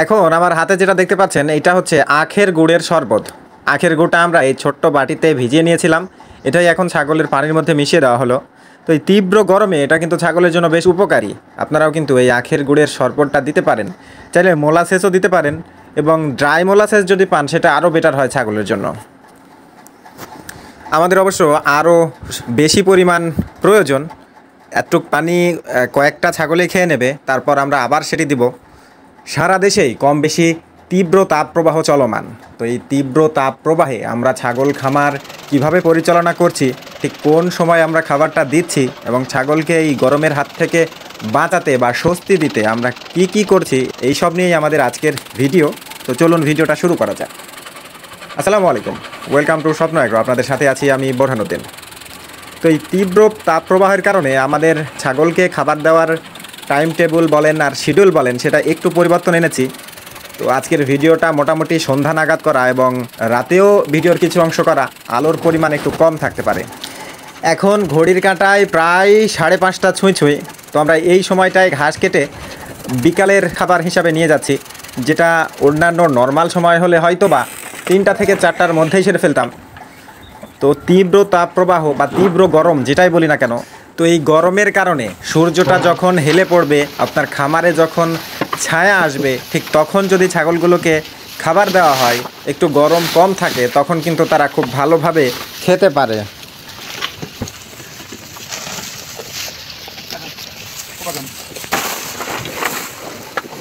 এখন আমার হাতে যেটা দেখতে পাচ্ছেন এটা হচ্ছে আখের গুড়ের শরবত। আখের গুড়টা আমরা এই ছোট্ট বাটিতে ভিজিয়ে নিয়েছিলাম, এটাই এখন ছাগলের পানির মধ্যে মিশিয়ে দেওয়া হলো। তো এই তীব্র গরমে এটা কিন্তু ছাগলের জন্য বেশ উপকারী। আপনারাও কিন্তু এই আখের গুড়ের শরবতটা দিতে পারেন, চাইলে মোলাসেসও দিতে পারেন, এবং ড্রাই মোলাসেস যদি পান সেটা আরও বেটার হয় ছাগলের জন্য। আমাদের অবশ্য আরও বেশি পরিমাণ প্রয়োজন, এতটুক পানি কয়েকটা ছাগলে খেয়ে নেবে, তারপর আমরা আবার সেটি দিব। সারা দেশেই কম বেশি তীব্র তাপপ্রবাহ চলমান। তো এই তীব্র তাপপ্রবাহে আমরা ছাগল খামার কিভাবে পরিচালনা করছি, ঠিক কোন সময় আমরা খাবারটা দিচ্ছি, এবং ছাগলকে এই গরমের হাত থেকে বাঁচাতে বা স্বস্তি দিতে আমরা কি করছি, এই সব নিয়েই আমাদের আজকের ভিডিও। তো চলুন ভিডিওটা শুরু করা যাক। আসসালামু আলাইকুম, ওয়েলকাম টু স্বপ্ন এগ্রো। আপনাদের সাথে আছি আমি বোরহানুদ্দিন। তো এই তীব্র তাপপ্রবাহের কারণে আমাদের ছাগলকে খাবার দেওয়ার টাইম টেবিল বলেন আর শিডিউল বলেন, সেটা একটু পরিবর্তন এনেছি। তো আজকের ভিডিওটা মোটামুটি সন্ধ্যা নাগাদ করা, এবং রাতেও ভিডিওর কিছু অংশ করা, আলোর পরিমাণ একটু কম থাকতে পারে। এখন ঘড়ির কাঁটায় প্রায় 5:30 ছুঁই। তো আমরা এই সময়টায় ঘাস কেটে বিকালের খাবার হিসাবে নিয়ে যাচ্ছি, যেটা অন্যান্য নর্মাল সময় হলে হয়তো বা 3টা থেকে 4টার মধ্যেই সেরে ফেলতাম। তো তীব্র তাপপ্রবাহ বা তীব্র গরম যেটাই বলি না কেন, তো এই গরমের কারণে সূর্যটা যখন হেলে পড়বে, আপনার খামারে যখন ছায়া আসবে, ঠিক তখন যদি ছাগলগুলোকে খাবার দেওয়া হয়, একটু গরম কম থাকে, তখন কিন্তু তারা খুব ভালোভাবে খেতে পারে।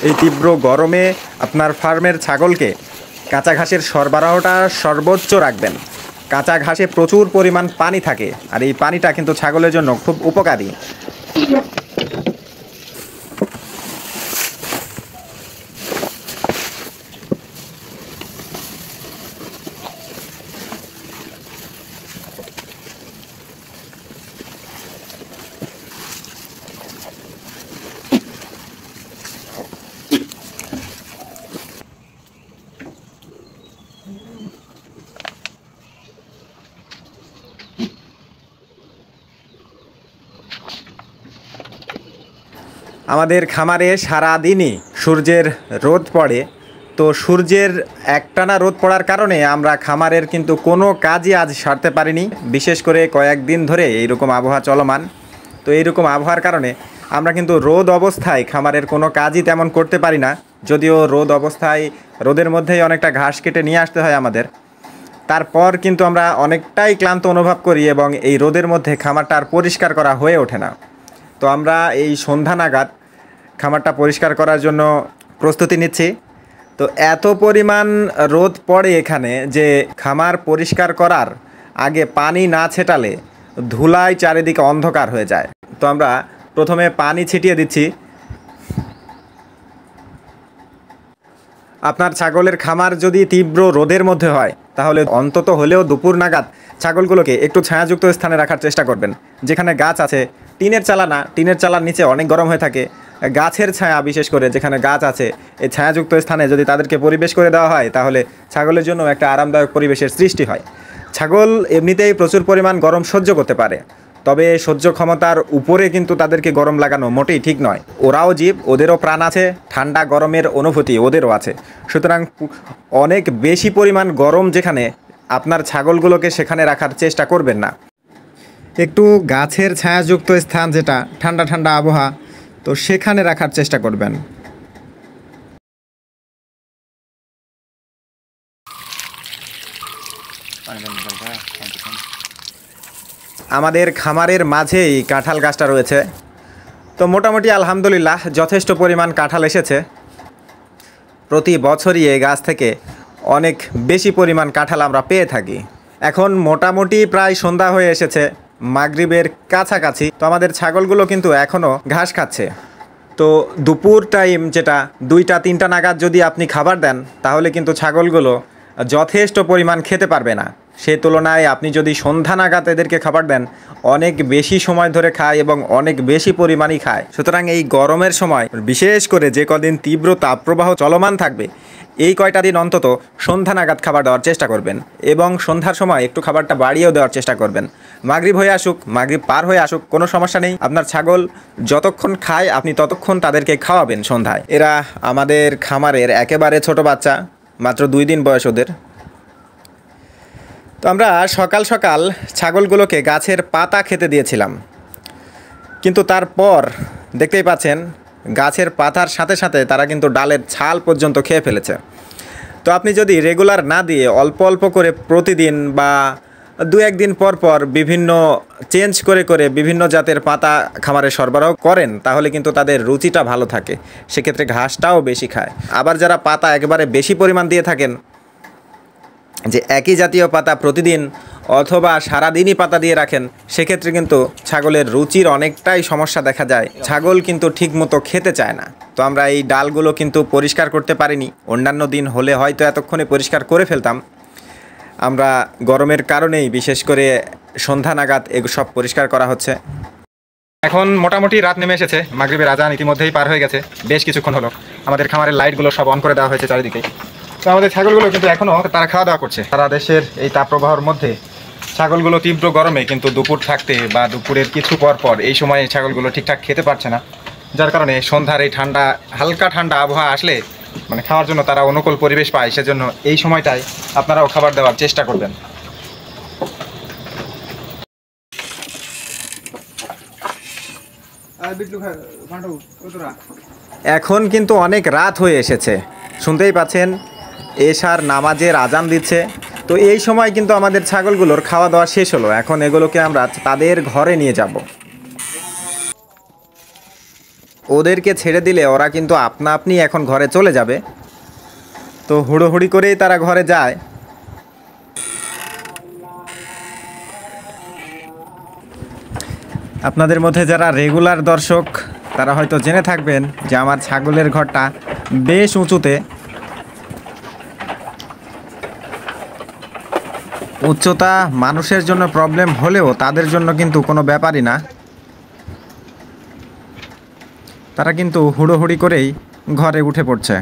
এই তীব্র গরমে আপনার ফার্মের ছাগলকে কাঁচা ঘাসের সরবরাহটা সর্বোচ্চ রাখবেন। কাঁচা ঘাসে প্রচুর পরিমাণ পানি থাকে, আর এই পানিটা কিন্তু ছাগলের জন্য খুব উপকারী। আমাদের খামারে সারাদিনই সূর্যের রোদ পড়ে। তো সূর্যের একটানা রোদ পড়ার কারণে আমরা খামারের কিন্তু কোনো কাজই আজ সারতে পারিনি। বিশেষ করে কয়েকদিন ধরে এইরকম আবহাওয়া চলমান। তো এইরকম আবহাওয়ার কারণে আমরা কিন্তু রোদ অবস্থায় খামারের কোনো কাজই তেমন করতে পারি না। যদিও রোদ অবস্থায় রোদের মধ্যেই অনেকটা ঘাস কেটে নিয়ে আসতে হয় আমাদের, তারপর কিন্তু আমরা অনেকটাই ক্লান্ত অনুভব করি, এবং এই রোদের মধ্যে খামারটা আর পরিষ্কার করা হয়ে ওঠে না। তো আমরা এই সন্ধ্যা নাগাদ খামারটা পরিষ্কার করার জন্য প্রস্তুতি নিচ্ছি। তো এত পরিমাণ রোদ পড়ে এখানে যে খামার পরিষ্কার করার আগে পানি না ছেটালে ধুলায় চারিদিকে অন্ধকার হয়ে যায়। তো আমরা প্রথমে পানি ছিটিয়ে দিচ্ছি। আপনার ছাগলের খামার যদি তীব্র রোদের মধ্যে হয়, তাহলে অন্তত হলেও দুপুর নাগাদ ছাগলগুলোকে একটু ছায়াযুক্ত স্থানে রাখার চেষ্টা করবেন, যেখানে গাছ আছে। টিনের চালা না, টিনের চালার নিচে অনেক গরম হয়ে থাকে। গাছের ছায়া, বিশেষ করে যেখানে গাছ আছে, এই ছায়াযুক্ত স্থানে যদি তাদেরকে পরিবেশ করে দেওয়া হয়, তাহলে ছাগলের জন্য একটা আরামদায়ক পরিবেশের সৃষ্টি হয়। ছাগল এমনিতেই প্রচুর পরিমাণ গরম সহ্য করতে পারে, তবে সহ্য ক্ষমতার উপরে কিন্তু তাদেরকে গরম লাগানো মোটেই ঠিক নয়। ওরাও জীব, ওদেরও প্রাণ আছে, ঠান্ডা গরমের অনুভূতি ওদেরও আছে। সুতরাং অনেক বেশি পরিমাণ গরম যেখানে, আপনার ছাগলগুলোকে সেখানে রাখার চেষ্টা করবেন না। একটু গাছের ছায়াযুক্ত স্থান, যেটা ঠান্ডা ঠান্ডা আবহাওয়া, তো সেখানে রাখার চেষ্টা করবেন। আমাদের খামারের মাঝেই কাঁঠাল গাছটা রয়েছে। তো মোটামুটি আলহামদুলিল্লাহ যথেষ্ট পরিমাণ কাঁঠাল এসেছে। প্রতি বছরই এই গাছ থেকে অনেক বেশি পরিমাণ কাঁঠাল আমরা পেয়ে থাকি। এখন মোটামুটি প্রায় সন্ধ্যা হয়ে এসেছে, মাগরিবের কাছাকাছি। তো আমাদের ছাগলগুলো কিন্তু এখনও ঘাস খাচ্ছে। তো দুপুর টাইম, যেটা 2টা-3টা নাগাদ যদি আপনি খাবার দেন, তাহলে কিন্তু ছাগলগুলো যথেষ্ট পরিমাণ খেতে পারবে না। সে তুলনায় আপনি যদি সন্ধ্যা নাগাদ এদেরকে খাবার দেন অনেক বেশি সময় ধরে খায় এবং অনেক বেশি পরিমাণই খায়। সুতরাং এই গরমের সময় বিশেষ করে যে কদিন তীব্র তাপপ্রবাহ চলমান থাকবে এই কয়টা দিন অন্তত সন্ধ্যা নাগাদ খাবার দেওয়ার চেষ্টা করবেন এবং সন্ধ্যার সময় একটু খাবারটা বাড়িয়েও দেওয়ার চেষ্টা করবেন। মাগরিব হয়ে আসুক, মাগরিব পার হয়ে আসুক, কোনো সমস্যা নেই। আপনার ছাগল যতক্ষণ খায় আপনি ততক্ষণ তাদেরকে খাওয়াবেন সন্ধ্যায়। এরা আমাদের খামারের একেবারে ছোট বাচ্চা, মাত্র 2 দিন বয়স ওদের। তো আমরা সকাল সকাল ছাগলগুলোকে গাছের পাতা খেতে দিয়েছিলাম, কিন্তু তারপর দেখতেই পাচ্ছেন গাছের পাতার সাথে সাথে তারা কিন্তু ডালের ছাল পর্যন্ত খেয়ে ফেলেছে। তো আপনি যদি রেগুলার না দিয়ে অল্প অল্প করে প্রতিদিন বা 2-1 দিন পর পর বিভিন্ন চেঞ্জ করে করে বিভিন্ন জাতের পাতা খামারে সরবরাহ করেন তাহলে কিন্তু তাদের রুচিটা ভালো থাকে, সেক্ষেত্রে ঘাসটাও বেশি খায়। আবার যারা পাতা একেবারে বেশি পরিমাণ দিয়ে থাকেন, যে একই জাতীয় পাতা প্রতিদিন অথবা সারাদিনই পাতা দিয়ে রাখেন, সেক্ষেত্রে কিন্তু ছাগলের রুচির অনেকটাই সমস্যা দেখা যায়, ছাগল কিন্তু ঠিকমতো খেতে চায় না। তো আমরা এই ডালগুলো কিন্তু পরিষ্কার করতে পারিনি, অন্যান্য দিন হলে হয়তো এতক্ষণে পরিষ্কার করে ফেলতাম। আমরা গরমের কারণেই বিশেষ করে সন্ধ্যা নাগাদ এগুলো সব পরিষ্কার করা হচ্ছে। এখন মোটামুটি রাত নেমে এসেছে, মাগরিবের আজান ইতিমধ্যেই পার হয়ে গেছে, বেশ কিছুক্ষণ হলো। আমাদের খামারের লাইটগুলো সব অন করে দেওয়া হয়েছে চারিদিকে। তো আমাদের ছাগলগুলো কিন্তু এখনও তারা খাওয়া দাওয়া করছে। সারা দেশের এই তাপপ্রবাহের মধ্যে ছাগলগুলো তীব্র গরমে কিন্তু দুপুর থাকতে বা দুপুরের কিছু পর পর এই সময় ছাগলগুলো ঠিকঠাক খেতে পারছে না, যার কারণে সন্ধ্যার এই ঠান্ডা হালকা ঠান্ডা আবহাওয়া আসলে মানে খাওয়ার জন্য তারা অনুকূল পরিবেশ পায়। সেজন্য এই সময়টায় আপনারাও খাবার দেওয়ার চেষ্টা করবেন। এখন কিন্তু অনেক রাত হয়ে এসেছে, শুনতেই পাচ্ছেন এশার নামাজের আজান দিচ্ছে। তো এই সময় কিন্তু আমাদের ছাগলগুলোর খাওয়া দাওয়া শেষ হলো। এখন এগুলোকে আমরা তাদের ঘরে নিয়ে যাব। ওদেরকে ছেড়ে দিলে ওরা কিন্তু আপনা আপনি এখন ঘরে চলে যাবে। তো হুড়োহুড়ি করেই তারা ঘরে যায়। আপনাদের মধ্যে যারা রেগুলার দর্শক তারা হয়তো জেনে থাকবেন যে আমার ছাগলের ঘরটা বেশ উঁচুতে। উচ্চতা মানুষের জন্য প্রবলেম হলেও তাদের জন্য কিন্তু কোনো ব্যাপারই না, তারা কিন্তু হুড়োহুড়ি করেই ঘরে উঠে পড়ছে।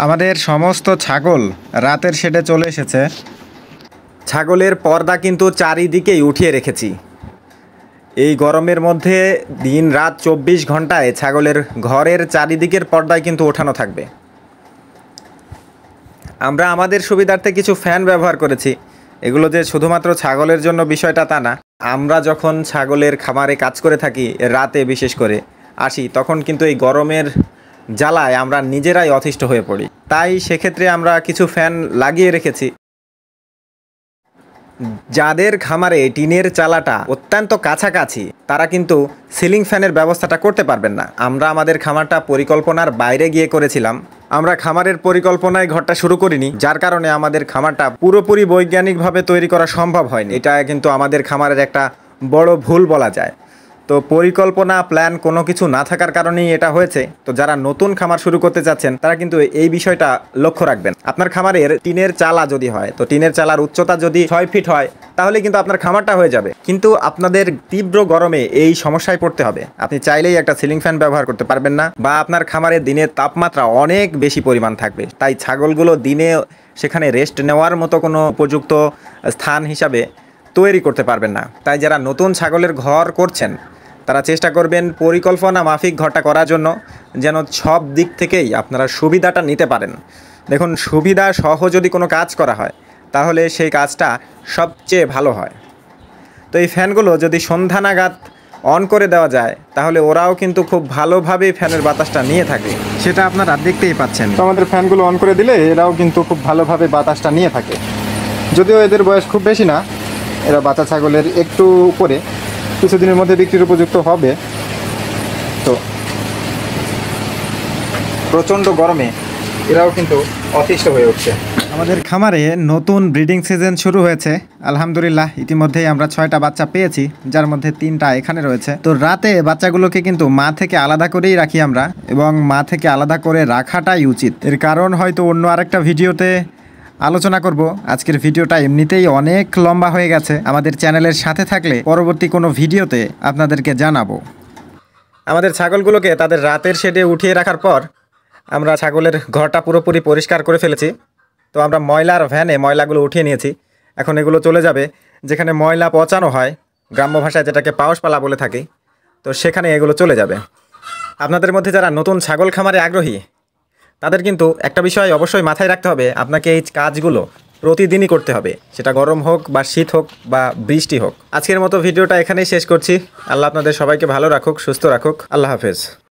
আমাদের সমস্ত ছাগল রাতের শেডে চলে এসেছে। ছাগলের পর্দা কিন্তু চারিদিকেই উঠিয়ে রেখেছি। এই গরমের মধ্যে দিন রাত 24 ঘন্টায় ছাগলের ঘরের চারিদিকের পর্দায় কিন্তু ওঠানো থাকবে। আমরা আমাদের সুবিধার্থে কিছু ফ্যান ব্যবহার করেছি। এগুলো যে শুধুমাত্র ছাগলের জন্য বিষয়টা তা না। আমরা যখন ছাগলের খামারে কাজ করে থাকি রাতে বিশেষ করে আসি, তখন কিন্তু এই গরমের জ্বালায় আমরা নিজেরাই অতিষ্ঠ হয়ে পড়ি। তাই সেক্ষেত্রে আমরা কিছু ফ্যান লাগিয়ে রেখেছি। যাদের খামারে টিনের চালাটা অত্যন্ত কাছাকাছি তারা কিন্তু সিলিং ফ্যানের ব্যবস্থাটা করতে পারবেন না। আমরা আমাদের খামারটা পরিকল্পনার বাইরে গিয়ে করেছিলাম। আমরা খামারের পরিকল্পনায় ঘরটা শুরু করিনি, যার কারণে আমাদের খামারটা পুরোপুরি বৈজ্ঞানিকভাবে তৈরি করা সম্ভব হয়নি। এটা কিন্তু আমাদের খামারের একটা বড় ভুল বলা যায়। তো পরিকল্পনা প্ল্যান কোনো কিছু না থাকার কারণেই এটা হয়েছে। তো যারা নতুন খামার শুরু করতে চাচ্ছেন তারা কিন্তু এই বিষয়টা লক্ষ্য রাখবেন। আপনার খামারের টিনের চালা যদি হয়, তো টিনের চালার উচ্চতা যদি 6 ফিট হয় তাহলে কিন্তু আপনার খামারটা হয়ে যাবে। কিন্তু আপনাদের তীব্র গরমে এই সমস্যায় পড়তে হবে। আপনি চাইলেই একটা সিলিং ফ্যান ব্যবহার করতে পারবেন না, বা আপনার খামারের দিনের তাপমাত্রা অনেক বেশি পরিমাণ থাকবে। তাই ছাগলগুলো দিনে সেখানে রেস্ট নেওয়ার মতো কোনো উপযুক্ত স্থান হিসাবে তৈরি করতে পারবেন না। তাই যারা নতুন ছাগলের ঘর করছেন তারা চেষ্টা করবেন পরিকল্পনা মাফিক ঘরটা করার জন্য, যেন সব দিক থেকেই আপনারা সুবিধাটা নিতে পারেন। দেখুন, সুবিধা সহ যদি কোনো কাজ করা হয় তাহলে সেই কাজটা সবচেয়ে ভালো হয়। তো এই ফ্যানগুলো যদি সন্ধ্যা নাগাদ অন করে দেওয়া যায় তাহলে ওরাও কিন্তু খুব ভালোভাবে ফ্যানের বাতাসটা নিয়ে থাকে, সেটা আপনারা দেখতেই পাচ্ছেন। তো আমাদের ফ্যানগুলো অন করে দিলে এরাও কিন্তু খুব ভালোভাবে বাতাসটা নিয়ে থাকে। যদিও এদের বয়স খুব বেশি না, এরা বাচ্চা ছাগলের একটু উপরে, কিছুদিনের মধ্যে বিক্রির উপযুক্ত হবে। তো প্রচণ্ড গরমে এরাও কিন্তু অতিষ্ঠ হয়ে উঠছে। আমাদের খামারে নতুন ব্রিডিং সিজন শুরু হয়েছে আলহামদুলিল্লাহ। ইতিমধ্যেই আমরা 6টা বাচ্চা পেয়েছি, যার মধ্যে 3টা এখানে রয়েছে। তো রাতে বাচ্চাগুলোকে কিন্তু মা থেকে আলাদা করেই রাখি আমরা, এবং মা থেকে আলাদা করে রাখাটাই উচিত। এর কারণ হয়তো অন্য আরেকটা ভিডিওতে আলোচনা করব। আজকের ভিডিওটা এমনিতেই অনেক লম্বা হয়ে গেছে। আমাদের চ্যানেলের সাথে থাকলে পরবর্তী কোনো ভিডিওতে আপনাদেরকে জানাবো। আমাদের ছাগলগুলোকে তাদের রাতের শেডে উঠিয়ে রাখার পর আমরা ছাগলের ঘরটা পুরোপুরি পরিষ্কার করে ফেলেছি। তো আমরা ময়লার ভ্যানে ময়লাগুলো উঠিয়ে নিয়েছি। এখন এগুলো চলে যাবে যেখানে ময়লা পচানো হয়, গ্রাম্য ভাষায় যেটাকে পাউশপালা বলে থাকি, তো সেখানে এগুলো চলে যাবে। আপনাদের মধ্যে যারা নতুন ছাগল খামারে আগ্রহী, তাদের কিন্তু একটা বিষয় অবশ্যই মাথায় রাখতে হবে, আপনাকে এই কাজগুলো প্রতিদিনই করতে হবে, সেটা গরম হোক বা শীত হোক বা বৃষ্টি হোক। আজকের মতো ভিডিওটা এখানেই শেষ করছি। আল্লাহ আপনাদের সবাইকে ভালো রাখুক, সুস্থ রাখুক। আল্লাহ হাফেজ।